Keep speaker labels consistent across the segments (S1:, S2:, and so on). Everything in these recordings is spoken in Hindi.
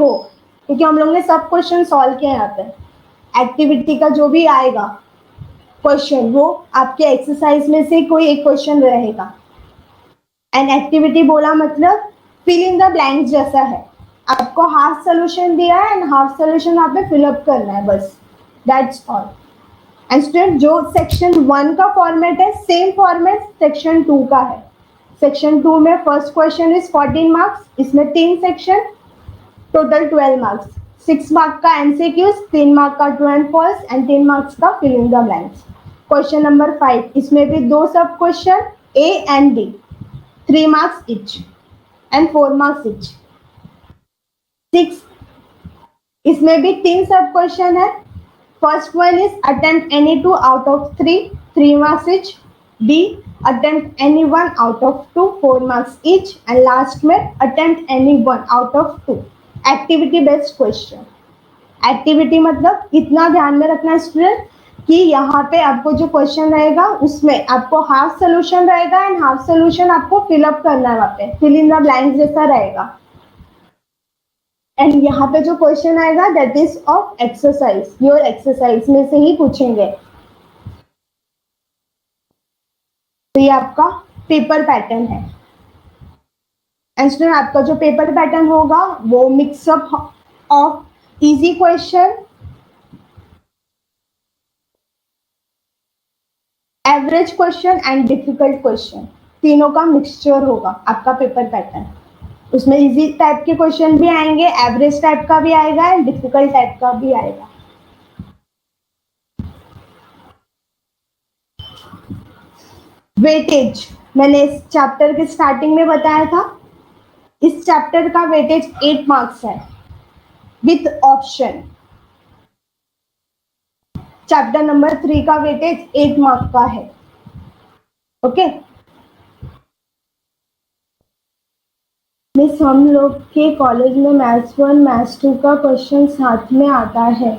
S1: हो, क्योंकि हम लोग ने सब क्वेश्चन सॉल्व किए यहाँ पे। एक्टिविटी का जो भी आएगा क्वेश्चन वो आपके एक्सरसाइज में से कोई एक क्वेश्चन रहेगा। एंड एक्टिविटी बोला मतलब फिल इन द ब्लैंक्स जैसा है, आपको हाफ सोल्यूशन दिया है एंड हाफ सोल्यूशन आप पे फिलअप करना है, बस दैट्स ऑल। एंड स्टूडेंट जो सेक्शन 1 का फॉर्मेट है सेम फॉर्मेट सेक्शन 2 का है। सेक्शन 2 में फर्स्ट क्वेश्चन इज 14 मार्क्स, इसमें 3 सेक्शन, टोटल 12 मार्क्स, 6 मार्क का एमसीक्यूज, 3 मार्क का true and false and 3 marks का fill in the blanks. Question number 5, इसमें भी 2 sub question A and B, 3 marks each and 4 marks each. 6, इसमें भी 3 सब क्वेश्चन है। First one is attempt any 2 out of 3 marks each. B, attempt any 1 out of 2, 4 marks each. And last में attempt any 1 out of 2, activity based question. Activity मतलब इतना ध्यान में रखना स्टूडेंट कि यहाँ पे आपको जो क्वेश्चन रहेगा उसमें आपको हाफ सोल्यूशन रहेगा एंड हाफ सोल्यूशन आपको फिलअप करना है, वहाँ पे फिल इन द ब्लैंक्स जैसा रहेगा। एंड यहाँ पे जो क्वेश्चन आएगा that is of exercise, your exercise में से ही पूछेंगे। तो ये आपका पेपर पैटर्न है। एंड स्टूडेंट आपका जो पेपर पैटर्न होगा वो mix up of easy question, average question and difficult question, तीनों का मिक्सचर होगा आपका पेपर पैटर्न। उसमें इजी टाइप के क्वेश्चन भी आएंगे, एवरेज टाइप का भी आएगा एंड डिफिकल्ट टाइप का भी आएगा। वेटेज मैंने इस चैप्टर के स्टार्टिंग में बताया था, इस चैप्टर का वेटेज 8 मार्क्स है विथ ऑप्शन। चैप्टर नंबर 3 का वेटेज 8 मार्क का है। ओके मिस, हम लोग के कॉलेज में मैथ्स 1 मैथ्स 2 का क्वेश्चन साथ में आता है,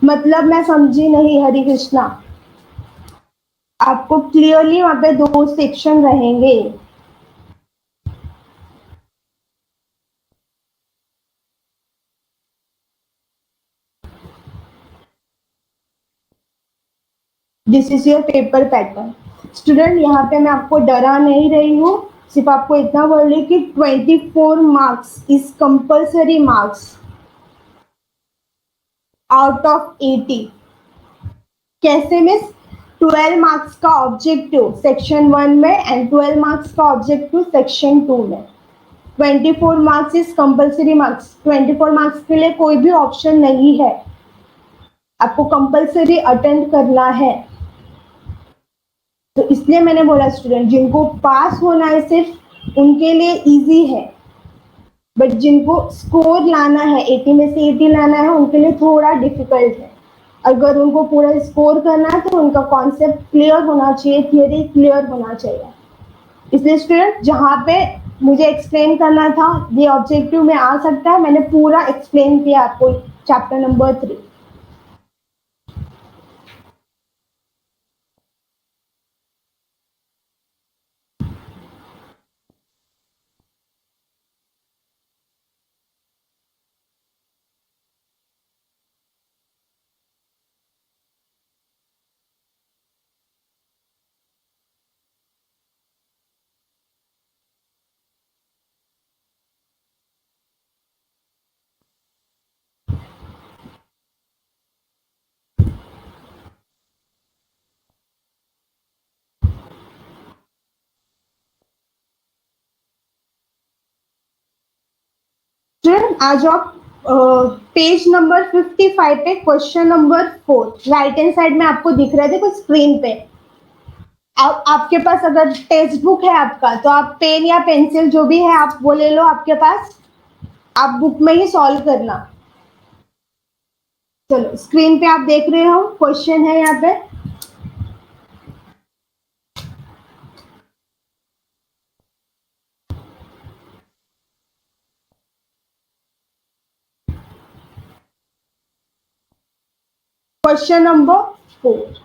S1: मतलब मैं समझी नहीं हरी कृष्णा। आपको क्लियरली वहां पे 2 सेक्शन रहेंगे। This is your paper pattern. Student यहाँ पे मैं आपको डरा नहीं रही हूँ, सिर्फ आपको इतना बोल रही कि 24 marks is compulsory marks out of 80। कैसे मिस? 12 मार्क्स का ऑब्जेक्टिव सेक्शन 1 में एंड 12 मार्क्स का ऑब्जेक्टिव सेक्शन 2 में। 24 marks is compulsory marks. 24 marks के लिए कोई भी ऑप्शन नहीं है, आपको कंपल्सरी अटेंड करना है। तो इसलिए मैंने बोला स्टूडेंट जिनको पास होना है सिर्फ उनके लिए इजी है, बट जिनको स्कोर लाना है 80 में से 80 लाना है उनके लिए थोड़ा डिफिकल्ट है। अगर उनको पूरा स्कोर करना है तो उनका कॉन्सेप्ट क्लियर होना चाहिए, थियरी क्लियर होना चाहिए। इसलिए स्टूडेंट जहाँ पे मुझे एक्सप्लेन करना था ये ऑब्जेक्टिव में आ सकता है, मैंने पूरा एक्सप्लेन किया आपको चैप्टर नंबर 3। स्टूडेंट आज आप पेज नंबर 55 पे question number 4 right hand side में आपको दिख रहे थे कुछ स्क्रीन पे। आपके पास अगर टेक्स्ट बुक है आपका तो आप पेन या पेंसिल जो भी है आप वो ले लो आपके पास, आप बुक में ही सॉल्व करना। चलो स्क्रीन पे आप देख रहे हो क्वेश्चन है यहाँ पे। क्वेश्चन नंबर 4,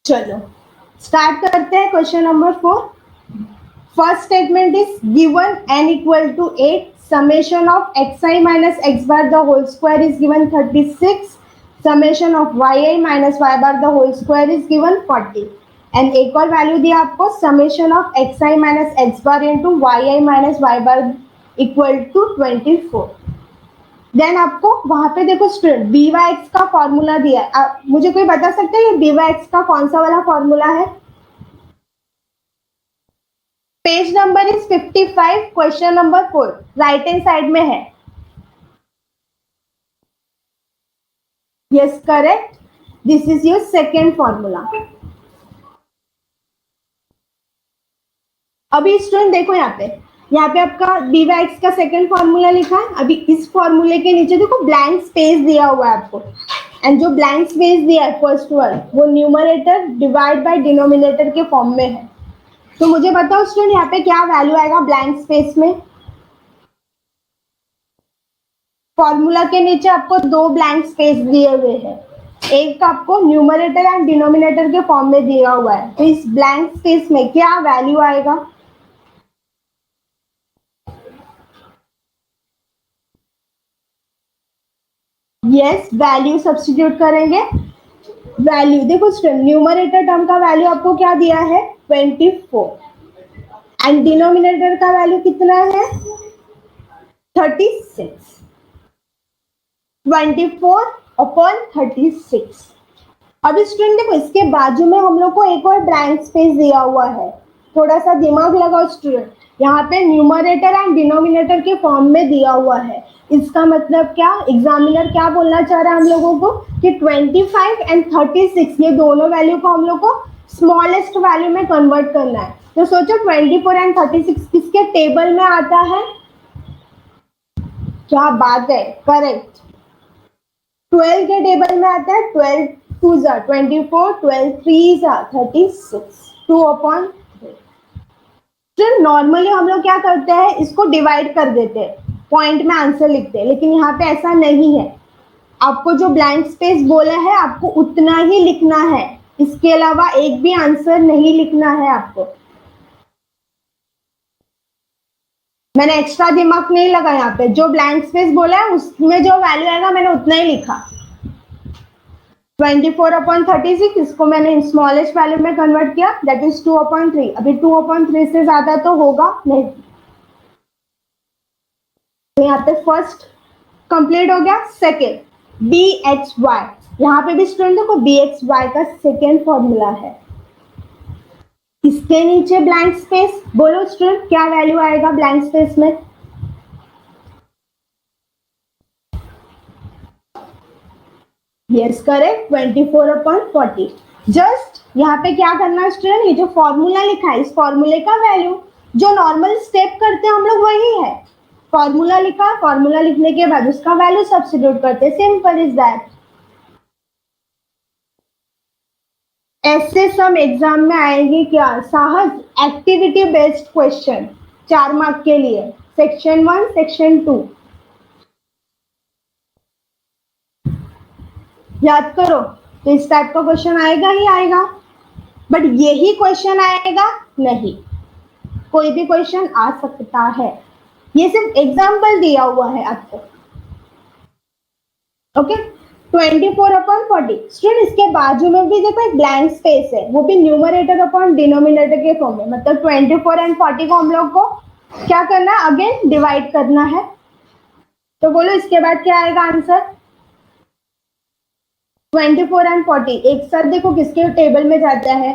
S1: चलो स्टार्ट करते हैं question number 4. First statement is given n equal to 8. Summation of xi minus x bar the whole square is given 36. Summation of yi minus y bar the whole square is given 40. And एक और वैल्यू दिया आपको summation of xi minus x bar into yi minus y bar equal to 24. Then आपको वहां पे देखो स्टूडेंट बी वाई एक्स का फॉर्मूला दिया है. मुझे कोई बता सकता है ये बी वाई एक्स का कौन सा वाला फॉर्मूला है? Page number is 55, question number 4, right hand side में है. Yes correct, this is your second formula. अभी स्टूडेंट देखो यहाँ पे आपका डी वाई एक्स का सेकेंड फॉर्मूला लिखा है. अभी इस फॉर्मूले के नीचे देखो ब्लैंक स्पेस दिया हुआ है आपको. एंड जो ब्लैंक स्पेस दिया है फर्स्ट वर्ड वो न्यूमरेटर डिवाइड बाय डिनोमिनेटर के फॉर्म में है. तो मुझे बताओ स्टूडेंट यहाँ पे क्या वैल्यू आएगा ब्लैंक स्पेस में? फॉर्मूला के नीचे आपको दो ब्लैंक स्पेस दिए हुए हैं. एक आपको न्यूमरेटर एंड डिनोमिनेटर के फॉर्म में दिया हुआ है. तो इस ब्लैंक स्पेस में क्या वैल्यू आएगा? यस, वैल्यू सब्स्टिट्यूट करेंगे. वैल्यू देखो स्टूडेंट न्यूमरेटर टर्म का वैल्यू आपको क्या दिया है 24 एंड डिनोमिनेटर का वैल्यू कितना है 36. 24 अपॉन 36. अभी स्टूडेंट देखो इसके बाजू में हम लोग को एक और ब्लैंक स्पेस दिया हुआ है. थोड़ा सा दिमाग लगाओ स्टूडेंट. यहाँ पे न्यूमरेटर एंड डिनोमिनेटर के फॉर्म में दिया हुआ है. इसका मतलब क्या, एग्जामिनर क्या बोलना चाह रहा है हम लोगों को कि 25 एंड 36 ये दोनों वैल्यू को हम लोग को स्मॉलेस्ट वैल्यू में कन्वर्ट करना है. तो सोचो 24 एंड 36 किसके टेबल में आता है? क्या बात है, करेक्ट. 12 के टेबल में आता है. 12 2 जा 24, 12 3 जा 36, 2 अपॉन 3. तो नॉर्मली हम लोग क्या करते हैं इसको डिवाइड कर देते हैं, पॉइंट में आंसर लिखते हैं. लेकिन यहाँ पे ऐसा नहीं है. आपको जो ब्लैंक स्पेस बोला है आपको उतना ही लिखना है. इसके अलावा एक भी आंसर नहीं लिखना है आपको. मैंने एक्स्ट्रा दिमाग नहीं लगा. यहाँ पे जो ब्लैंक स्पेस बोला है उसमें जो वैल्यू आएगा मैंने उतना ही लिखा. 24 अपॉन 36 इसको मैंने स्मॉलेस्ट वैल्यू में कन्वर्ट किया, दैट इज 2 अपॉन 3. अभी 2 अपॉन 3 से ज्यादा तो होगा नहीं. तो यहाँ पे फर्स्ट कंप्लीट हो गया. Second B X Y. यहाँ पे भी स्टूडेंट देखो बी एक्स वाई का सेकेंड फॉर्मूला है. इसके नीचे ब्लैंक स्पेस. बोलो स्टूडेंट क्या वैल्यू आएगा ब्लैंक स्पेस में? Yes correct, 24 upon 40. जस्ट यहाँ पे क्या करना है स्टूडेंट, ये जो फॉर्मूला लिखा है इस फॉर्मूले का वैल्यू जो नॉर्मल स्टेप करते हैं हम लोग वही है. फॉर्मूला लिखा, फॉर्मूला लिखने के बाद उसका वैल्यू सब्स्टिट्यूट करते हैं. Simple is that. ऐसे सब एग्जाम में आएंगे क्या साहस? एक्टिविटी बेस्ड क्वेश्चन 4 मार्क के लिए, सेक्शन 1 सेक्शन 2. याद करो. तो इस टाइप का क्वेश्चन आएगा ही आएगा. बट यही क्वेश्चन आएगा नहीं, कोई भी क्वेश्चन आ सकता है. ये सिर्फ एग्जाम्पल दिया हुआ है आपको. Okay 24 upon 40. स्टूडेंट इसके बाजू में भी देखो एक ब्लैंक स्पेस है, वो भी न्यूमरेटर अपॉन डिनोमिनेटर के फॉर्म में. मतलब 24 एंड 40 को हम लोग को क्या करना है अगेन डिवाइड करना है. तो बोलो इसके बाद क्या आएगा आंसर? 24 एंड 40 एक साथ देखो किसके टेबल में जाता है?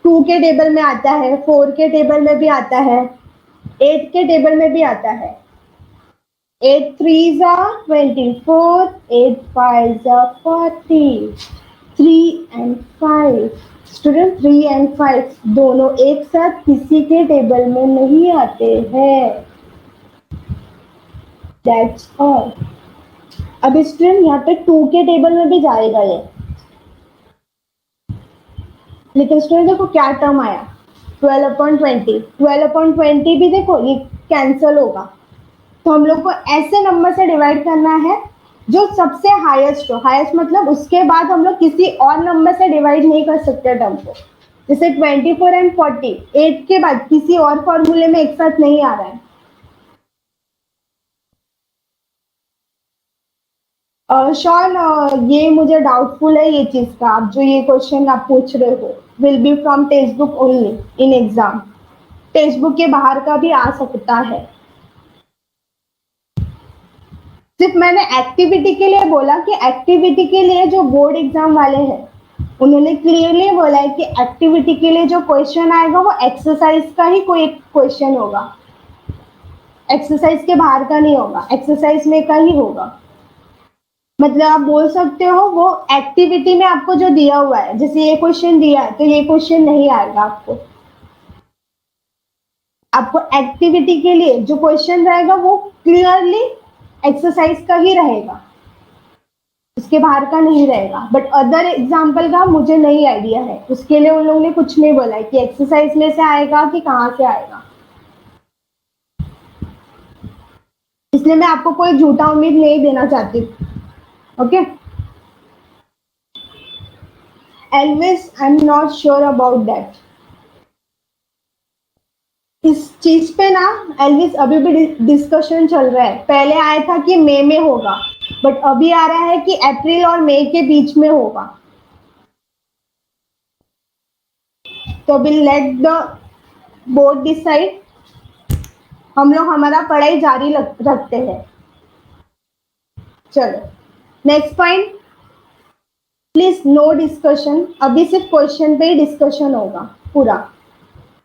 S1: 2 के टेबल में आता है, 4 के टेबल में भी आता है, 8 के टेबल में भी आता है. 8 3 24, 8 5 40. 3 and 5. स्टूडेंट 3 and 5 दोनों एक साथ किसी के टेबल में नहीं आते हैं. That's all. अब स्टूडेंट यहाँ पे 2 के टेबल में भी जाएगा ये. लेकिन स्टूडेंट देखो क्या टर्म आया 12 अपॉन 20. 12 अपॉन 20 भी देखो ये कैंसिल होगा. तो हम लोग को ऐसे नंबर से डिवाइड करना है जो सबसे हाईएस्ट हो, हाईएस्ट मतलब उसके बाद हम लोग किसी और नंबर से डिवाइड नहीं कर सकते टर्म को। जैसे 24 एंड 40, 8 के बाद किसी और फॉर्मूले में एक साथ नहीं आ रहा है। शॉन, ये मुझे डाउटफुल है ये चीज का। आप जो ये क्वेश्चन आप पूछ रहे हो will be from text book only in exam. Text book के बाहर का भी आ सकता है। सिर्फ मैंने एक्टिविटी के लिए बोला कि एक्टिविटी के लिए जो बोर्ड एग्जाम वाले हैं उन्होंने क्लियरली बोला है कि एक्टिविटी के लिए जो क्वेश्चन आएगा वो एक्सरसाइज का ही कोई क्वेश्चन होगा, एक्सरसाइज के बाहर का नहीं होगा, एक्सरसाइज में का ही होगा। मतलब आप बोल सकते हो वो एक्टिविटी में आपको जो दिया हुआ है, जैसे ये क्वेश्चन दिया है तो ये क्वेश्चन नहीं आएगा आपको। आपको एक्टिविटी के लिए जो क्वेश्चन रहेगा वो क्लियरली एक्सरसाइज का ही रहेगा, उसके बाहर का नहीं रहेगा। बट अदर एग्जाम्पल का मुझे नहीं आइडिया है, उसके लिए उन लोगों ने कुछ नहीं बोला है कि एक्सरसाइज में से आएगा कि कहाँ से आएगा। इसलिए मैं आपको कोई झूठा उम्मीद नहीं देना चाहती। Okay Elvis, I am not sure about that. इस चीज पे ना एल्विस अभी भी डिस्कशन चल रहा है। पहले आया था कि मई में होगा, बट अभी आ रहा है कि अप्रैल और मई के बीच में होगा। तो will let the board decide. हम लोग हमारा पढ़ाई जारी रखते हैं। चलो next point, please no discussion. अभी सिर्फ क्वेश्चन पे ही डिस्कशन होगा पूरा।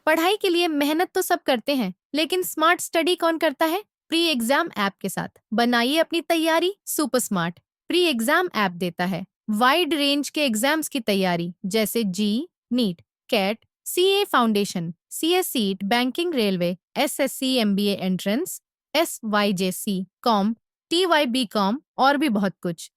S2: पढ़ाई के लिए मेहनत तो सब करते हैं, लेकिन स्मार्ट स्टडी कौन करता है? प्री एग्जाम ऐप के साथ बनाइए अपनी तैयारी super smart. Pre exam app देता है वाइड रेंज के एग्जाम्स की तैयारी, जैसे JEE, NEET, CAT, CA foundation, CS CET, banking, railway, SSC, MBA entrance, SYJC, com, TYB com और भी बहुत कुछ।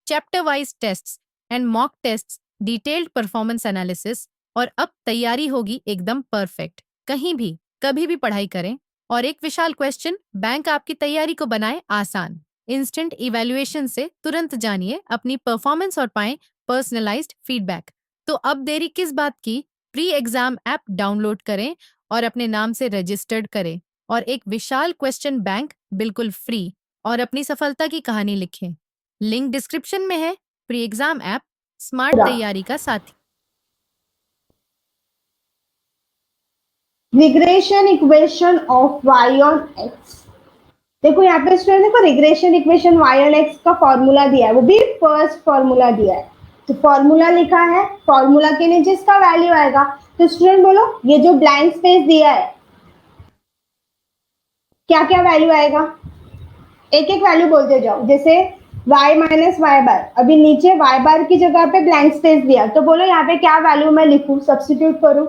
S2: Chapter wise tests and mock tests, detailed performance analysis, और अब तैयारी होगी एकदम परफेक्ट। कहीं भी कभी भी पढ़ाई करें। और एक विशाल क्वेश्चन बैंक आपकी तैयारी को बनाए आसान। इंस्टेंट इवैल्यूएशन से तुरंत जानिए अपनी परफॉर्मेंस और पाएं पर्सनलाइज्ड फीडबैक। तो अब देरी किस बात की? प्री एग्जाम ऐप डाउनलोड करें और अपने नाम से रजिस्टर्ड करें और एक विशाल क्वेश्चन बैंक बिल्कुल फ्री और अपनी सफलता की कहानी लिखें। लिंक डिस्क्रिप्शन में है। प्री एग्जाम ऐप स्मार्ट तैयारी का साथी।
S1: Regression equation of y on x। देखो यहाँ पे स्टूडेंट देखो regression equation y on x का फॉर्मूला दिया है, वो भी फर्स्ट फॉर्मूला दिया है। तो फॉर्मूला लिखा है, फॉर्मूला के नीचे इसका वैल्यू आएगा। तो स्टूडेंट बोलो ये जो ब्लैंक स्पेस दिया है क्या क्या वैल्यू आएगा? एक एक वैल्यू बोलते जाओ। जैसे y माइनस वाई बार, अभी नीचे y बार की जगह पे ब्लैंक स्पेस दिया, तो बोलो यहाँ पे क्या वैल्यू मैं लिखूं, सब्स्टिट्यूट करूं।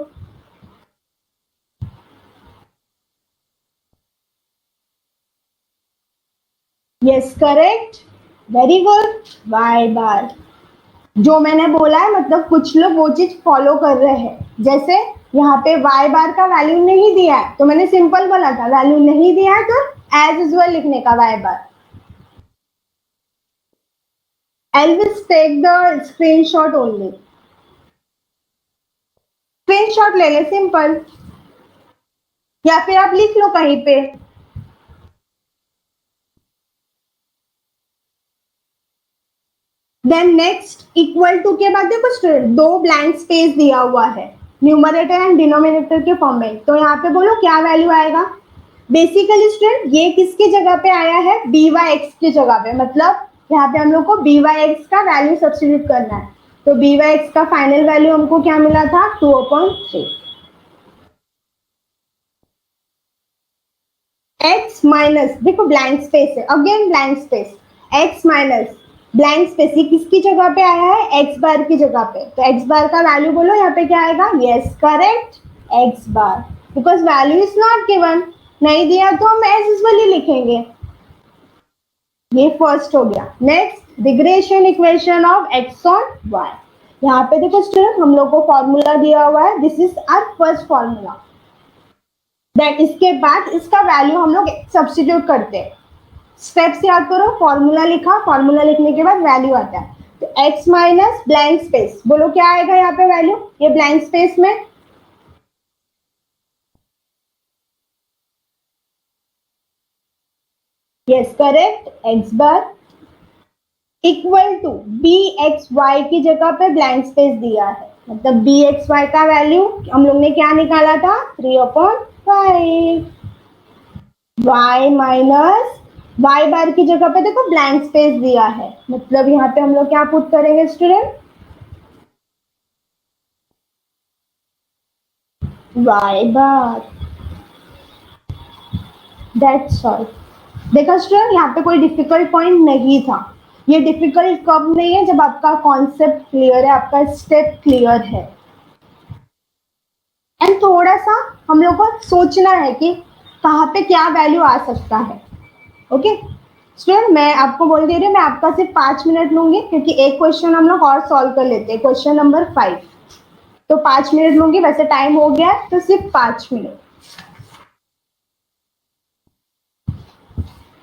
S1: Yes correct, very good. y बार जो मैंने बोला है, मतलब कुछ लोग वो चीज फॉलो कर रहे हैं। जैसे यहाँ पे y बार का वैल्यू नहीं दिया है तो मैंने सिंपल बोला था, वैल्यू नहीं दिया है तो एज यूजुअल लिखने का y bar. Elvis take the screenshot only। Screenshot ले ले सिंपल, या फिर आप लिख लो कहीं पे। देन नेक्स्ट इक्वल टू के बाद देखो स्टूडेंट दो ब्लैंक स्पेस दिया हुआ है न्यूमरेटर एंड डिनोमिनेटर के फॉर्म में। तो यहाँ पे बोलो क्या वैल्यू आएगा। बेसिकली स्टूडेंट ये किसकी जगह पे आया है? बी वाई एक्स की जगह पे। मतलब यहाँ पे हम लोग को बी वाई एक्स का वैल्यू सब्स्टिट्यूट करना है। तो बी वाई एक्स का फाइनल वैल्यू हमको क्या मिला था? 2/3। एक्स माइनस, देखो ब्लैंक स्पेस है, again blank space, x minus blank space, ये किसकी जगह पे आया है? एक्स बार की जगह पे। तो एक्स बार का वैल्यू बोलो यहाँ पे क्या आएगा? Yes correct, x bar, because value is not given, नहीं दिया तो हम एज यूजुअली लिखेंगे। ये फर्स्ट हो गया। Next regression equation of X on Y. यहाँ पे देखो स्टूडेंट हम लोग को फॉर्मूला दिया हुआ है, this is our first formula. Then इसके बाद इसका वैल्यू हम लोग सब्स्टिट्यूट करते हैं। स्टेप्स याद करो, फॉर्मूला लिखा, फॉर्मूला लिखने के बाद वैल्यू आता है, तो x माइनस ब्लैंक स्पेस, बोलो क्या आएगा यहाँ पे वैल्यू, ये ब्लैंक स्पेस में yes correct, x bar equal to B X Y की जगह पे ब्लैंक स्पेस दिया है, मतलब बी एक्स वाई का वैल्यू हम लोग ने क्या निकाला था 3/5, y माइनस y बार की जगह पे देखो ब्लैंक स्पेस दिया है, मतलब यहाँ पे हम लोग क्या पुट करेंगे student, y bar, that's all. देखा स्टूडेंट, यहाँ पे कोई डिफिकल्ट पॉइंट नहीं था, ये डिफिकल्ट कब नहीं है, जब आपका कॉन्सेप्ट क्लियर है, आपका स्टेप क्लियर है, एंड थोड़ा सा हम लोग को सोचना है कि कहाँ पे क्या वैल्यू आ सकता है। ओके स्टूडेंट, मैं आपको बोल दे रही हूँ, मैं आपका सिर्फ 5 मिनट लूंगी, क्योंकि एक क्वेश्चन हम लोग और सॉल्व कर लेते हैं, क्वेश्चन नंबर 5, तो 5 मिनट लूंगी, वैसे टाइम हो गया है तो सिर्फ 5 minute.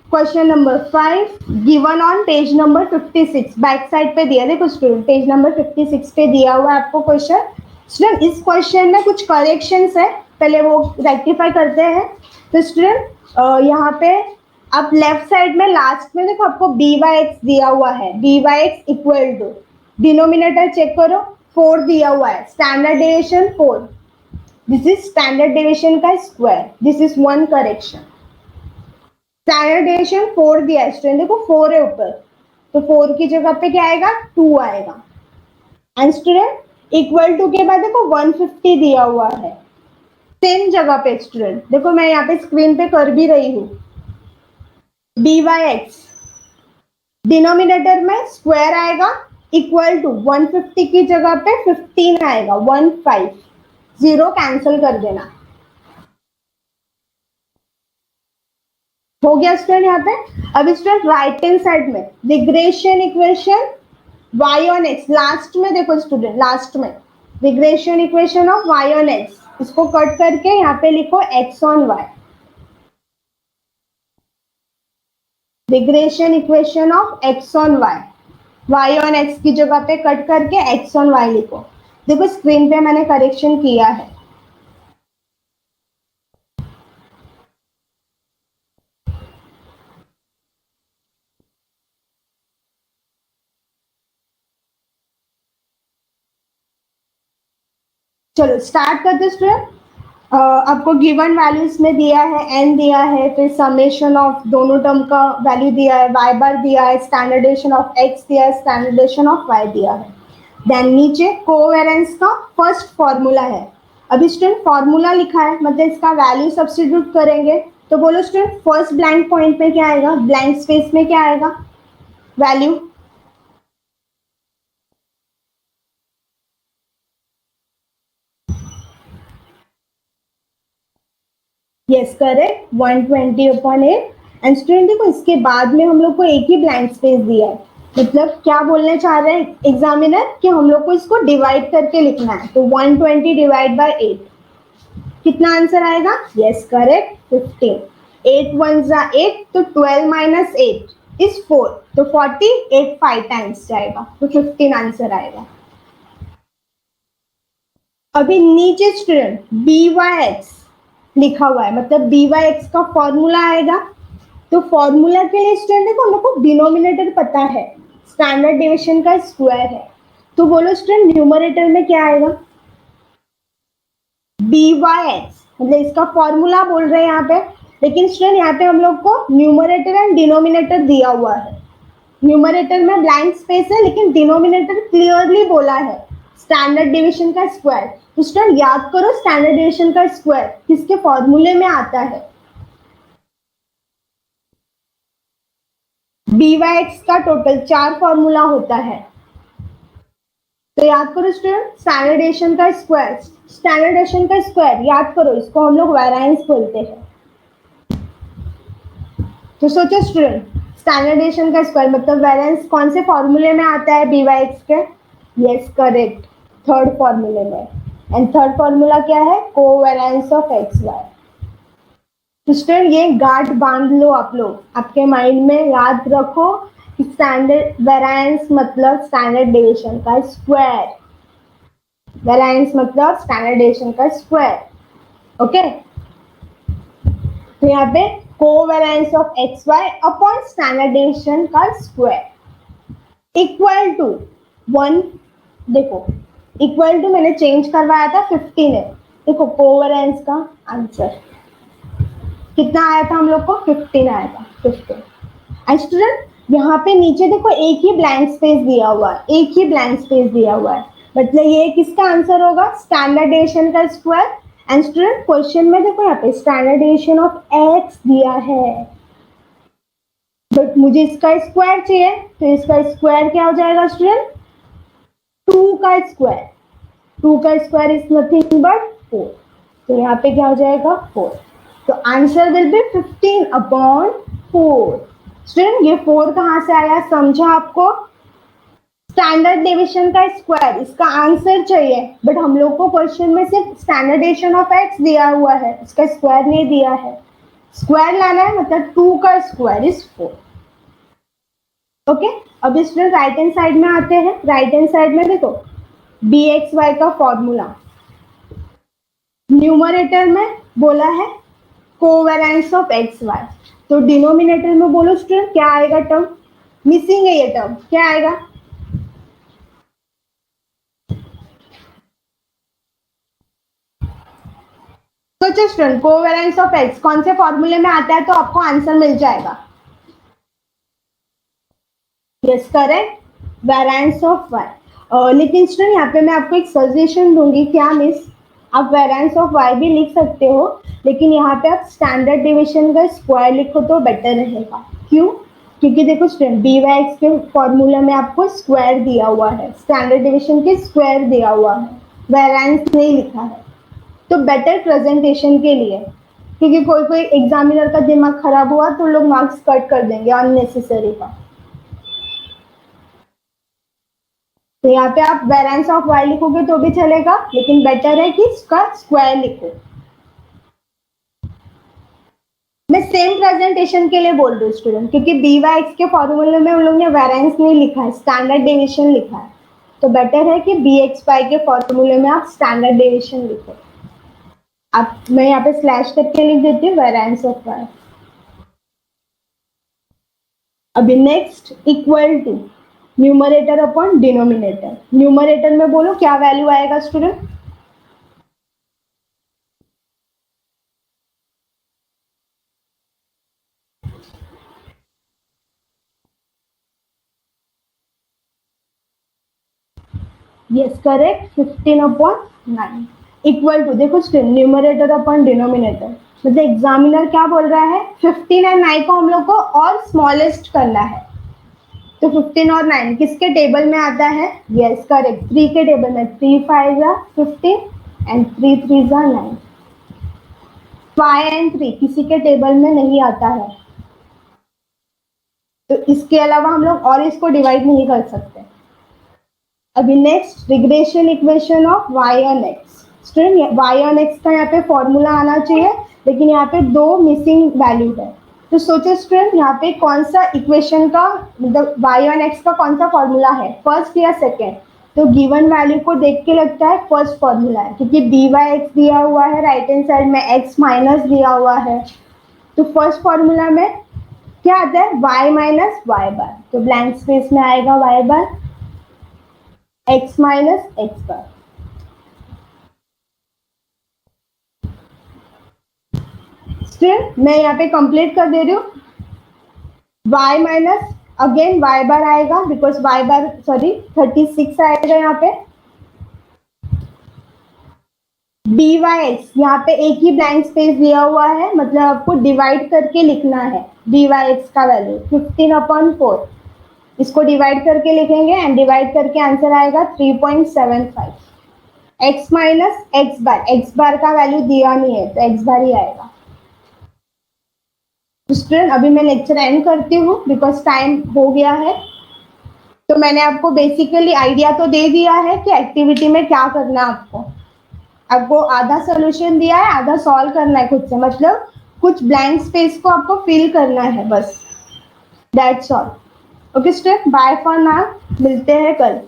S1: Question number 5 given on page number 56, back side पे दिया, देखो स्टूडेंट पेज नंबर 56 पे दिया हुआ है आपको क्वेश्चन। स्टूडेंट इस क्वेश्चन में कुछ करेक्शंस है, पहले वो रेक्टिफाई करते हैं। तो स्टूडेंट यहाँ पे आप लेफ्ट साइड में लास्ट में देखो आपको बी वाई एक्स दिया हुआ है, B Y X equal to, denominator check करो 4 दिया हुआ है, standard deviation 4, this is standard deviation का square, this is one correction. Standard deviation 4 दिया है स्टूडेंट, देखो 4 है ऊपर, तो 4 की जगह पे क्या आएगा 2 आएगा, एंड स्टूडेंट इक्वल टू के बाद देखो 150 दिया हुआ है सेम जगह पे स्टूडेंट, देखो मैं यहाँ पे स्क्रीन पे कर भी रही हूँ, बी वाई एक्स डिनोमिनेटर में स्क्वायर आएगा इक्वल टू 150 की जगह पे 15 आएगा, 15, जीरो कैंसिल कर देना, हो गया स्टूडेंट यहाँ पे। अब स्टूडेंट राइट हैंड साइड में regression equation y on x, last में देखो स्टूडेंट, लास्ट में regression equation of y on x, इसको कट करके यहाँ पे लिखो x on y, regression equation of x on y, y on x की जगह पे कट करके x ऑन y लिखो, देखो स्क्रीन पे मैंने करेक्शन किया है। चलो स्टार्ट करते स्टूडेंट। आपको गिवन वैल्यूज में दिया है n दिया है, फिर समेशन ऑफ दोनों टर्म का वैल्यू दिया है, y बार दिया है, स्टैंडर्डेशन ऑफ x दिया है, स्टैंडर्डेशन ऑफ y दिया है, देन नीचे कोवेरेंस का फर्स्ट फॉर्मूला है। अभी स्टूडेंट फॉर्मूला लिखा है, मतलब इसका वैल्यू सब्स्टिट्यूट करेंगे, तो बोलो स्टूडेंट फर्स्ट ब्लैंक पॉइंट में क्या आएगा, ब्लैंक स्पेस में क्या आएगा value, yes correct 120/8, and student देखो इसके बाद में हम लोग को एक ही ब्लैंक स्पेस दिया है, मतलब क्या बोलने चाह रहे हैं एग्जामिनर कि हम लोग को इसको डिवाइड करके लिखना है, तो 120 डिवाइड बाय 8, कितना आंसर आएगा, यस करेक्ट 15, 8 1 8, तो 12 माइनस 8 इज 4, तो 40, 8 5 टाइम्स जाएगा, तो 15 आंसर आएगा। अभी नीचे स्टूडेंट बी वाई एक्स लिखा हुआ है, मतलब बी वाई एक्स का फॉर्मूला आएगा, तो फॉर्मूला के लिए स्टूडेंट देखो हम लोग को डिनोमिनेटर पता है, स्टैंडर्ड डेविएशन का स्क्वायर है, तो बोलो स्टूडेंट न्यूमरेटर में क्या आएगा, बी वाई एक्स, मतलब इसका फॉर्मूला बोल रहे हैं यहाँ पे, लेकिन स्टूडेंट यहाँ पे हम लोग को न्यूमरेटर एंड डिनोमिनेटर दिया हुआ है, न्यूमरेटर में ब्लैंक स्पेस है, लेकिन डिनोमिनेटर क्लियरली बोला है स्टैंडर्ड डेविएशन का स्क्वायर, तो स्टूडेंट याद करो स्टैंडर्ड डेविएशन का स्क्वायर किसके फॉर्मूले में आता है, बी वाई एक्स का टोटल 4 फॉर्मूला होता है, तो याद करो स्टूडेंट स्टैंडर्ड डेविएशन का स्क्वायर, स्टैंडर्ड डेविएशन का स्क्वायर याद करो, इसको हम लोग वेरिएंस बोलते हैं, तो सोचो स्टूडेंट स्टैंडर्ड डेविएशन का स्क्वायर मतलब वेरिएंस कौन से फॉर्मूले में आता है बी वाई एक्स के, यस करेक्ट थर्ड फॉर्मूले में, एंड थर्ड फॉर्मूला क्या है, covariance of X Y, student ये गांठ बांध लो आप लोग, आपके माइंड में याद रखो कि स्टैंडर्ड वेरिएंस मतलब स्टैंडर्ड डेविएशन का स्क्वायर, वेरिएंस मतलब स्टैंडर्ड डेविएशन का स्क्वायर। ओके, तो यहाँ पे covariance of X Y upon standard deviation का स्क्वायर इक्वल टू 1। देखो इक्वल टू मैंने चेंज करवाया था 15 है। देखो कोवेरिएंस का आंसर कितना आया था हम लोग को, 15 आया था, 15। एंड स्टूडेंट यहाँ पे नीचे देखो एक ही ब्लैंक स्पेस दिया हुआ है, एक ही ब्लैंक स्पेस दिया हुआ है, मतलब ये किसका आंसर होगा, स्टैंडर्ड डेविएशन का स्क्वायर। एंड स्टूडेंट क्वेश्चन में देखो यहाँ पे स्टैंडर्ड डेविएशन ऑफ एक्स दिया है, बट मुझे इसका स्क्वायर चाहिए, तो इसका स्क्वायर क्या हो जाएगा स्टूडेंट, 2 का स्क्वायर, 2 का स्क्वायर इज नथिंग बट 4, तो यहाँ पे क्या हो जाएगा 4, तो answer will be 15 upon 4। Student ये 4 कहाँ से आया, समझा आपको, स्टैंडर्ड डेविएशन का स्क्वायर, इसका आंसर चाहिए, बट हम लोग को क्वेश्चन में सिर्फ स्टैंडर्ड डेविएशन ऑफ एक्स दिया हुआ है, इसका स्क्वायर नहीं दिया है, स्क्वायर लाना है, मतलब 2 का स्क्वायर इज 4। ओके, अब स्टूडेंट राइट हैंड साइड में आते हैं। राइट हैंड साइड में देखो बी एक्स वाई का फॉर्मूला, न्यूमरेटर में बोला है कोवेरिएंस ऑफ एक्स वाई, तो डिनोमिनेटर में बोलो स्टूडेंट क्या आएगा, टर्म मिसिंग है, ये टर्म क्या आएगा, सोचो स्टूडेंट कोवेरिएंस ऑफ एक्स कौन से फॉर्मूले में आता है, तो आपको आंसर मिल जाएगा, yes correct, variance of Y. लेकिन स्टूडेंट यहाँ पे मैं आपको एक सजेशन दूंगी, क्या मिस, आप वेरिएंस ऑफ वाई भी लिख सकते हो, लेकिन यहाँ पे आप स्टैंडर्ड डेविएशन का स्क्वायर लिखो तो बेटर रहेगा। क्यों, क्योंकि देखो स्टूडेंट बी वाई एक्स के फॉर्मूला में आपको स्क्वायर दिया हुआ है, स्टैंडर्ड डेविएशन के स्क्वायर दिया हुआ है, वेरिएंस नहीं लिखा है, तो बेटर प्रेजेंटेशन के लिए, क्योंकि कोई कोई एग्जामिनर का दिमाग खराब हुआ तो लोग मार्क्स कट कर देंगे अननेसेसरी का, तो यहाँ पे आप वेरिएंस ऑफ वाई लिखोगे तो भी चलेगा, लेकिन बेटर है कि इसका स्क्वायर लिखो। मैं सेम प्रेजेंटेशन के लिए बोल रही हूँ स्टूडेंट, क्योंकि बी वाई एक्स के फॉर्मूले में उन लोगों ने वेरिएंस नहीं लिखा है, स्टैंडर्ड डेविएशन लिखा है, तो बेटर है कि बी एक्स वाई के फॉर्मूले में आप स्टैंडर्ड डेविएशन लिखो। आप मैं यहाँ पे स्लैश करके लिख देती हूँ वेरिएंस ऑफ वाई। अभी next equal to numerator upon denominator, numerator में बोलो क्या वैल्यू आएगा student, yes correct, 15 upon 9 equal to, देखो स्टूडेंट न्यूमरेटर अपॉन डिनोमिनेटर, मतलब एग्जामिनर क्या बोल रहा है, 15 और 9 को हम लोग को और स्मॉलेस्ट करना है, तो 15 और 9 किसके टेबल में आता है, यस करेक्ट 3 के टेबल में, 3 5 15 एंड 3 3 9, 5 एंड 3 किसी के टेबल में नहीं आता है, तो इसके अलावा हम लोग और इसको डिवाइड नहीं कर सकते। अभी next regression equation of y on x, student y on x का यहाँ पे फॉर्मूला आना चाहिए, लेकिन यहाँ पे 2 मिसिंग वैल्यू है, तो सोचो स्टूडेंट यहाँ पे कौन सा इक्वेशन का मतलब y ऑन x का कौन सा फॉर्मूला है, फर्स्ट या सेकेंड, तो गिवन वैल्यू को देख के लगता है फर्स्ट फॉर्मूला है, क्योंकि बी वाई एक्स दिया हुआ है, राइट हैंड साइड में x माइनस दिया हुआ है, तो फर्स्ट फॉर्मूला में क्या आता है, y माइनस वाई बार, तो ब्लैंक स्पेस में आएगा y बार x माइनस एक्स बार। स्टिल मैं यहाँ पे कंप्लीट कर दे रही हूँ, y माइनस अगेन y बार आएगा, बिकॉज y बार सॉरी 36 आएगा यहाँ पे, डी वाई एक्स यहाँ पे एक ही ब्लैंक स्पेस दिया हुआ है, मतलब आपको डिवाइड करके लिखना है, डी वाई एक्स का वैल्यू 15 अपॉन 4, इसको डिवाइड करके लिखेंगे एंड डिवाइड करके आंसर आएगा 3.75, x माइनस एक्स बार का वैल्यू दिया नहीं है तो एक्स बार ही आएगा। स्टूडेंट अभी मैं लेक्चर एंड करती हूँ बिकॉज टाइम हो गया है, तो मैंने आपको बेसिकली आइडिया तो दे दिया है कि एक्टिविटी में क्या करना है, आपको आधा सोल्यूशन दिया है, आधा सॉल्व करना है खुद से, मतलब कुछ ब्लैंक स्पेस को आपको फिल करना है बस, that's all. Okay student, bye for now, मिलते हैं कल।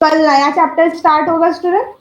S1: कल नया चैप्टर स्टार्ट होगा स्टूडेंट।